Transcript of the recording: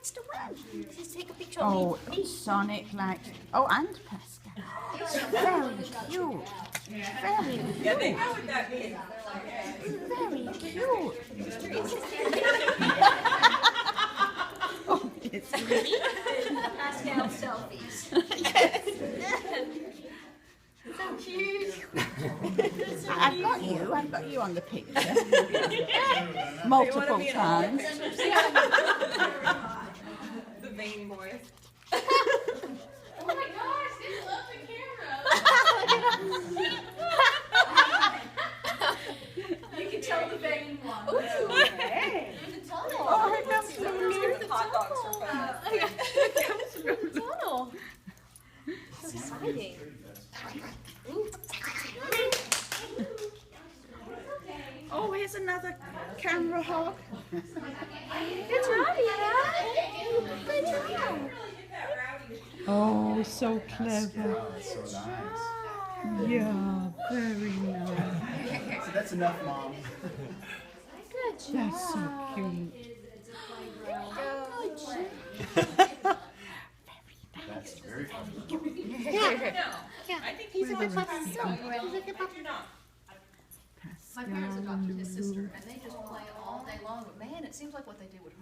likes to run. Just take a picture Oh, of me. Sonic likes. Oh, and Pascal. Very cute. Very Yeah, they know what that means. Very cute. Oh, it's Pascal selfies. So cute. I've got you on the picture. Multiple times. The vain boys. Oh my gosh, they love the camera. You can tell the vain one. There's a tunnel. Oh, it comes from you. The hot dogs for fun. Tunnel. So exciting. Oh, here's another camera hog. Good job, Anna. Good job. Oh, so clever. That's so nice. Yeah, very nice. So that's enough, Mom. Good job. That's so cute. That's very funny. I think he's on so You're not. My parents adopted his sister, and they just play all day long. But man, it seems like what they do with her.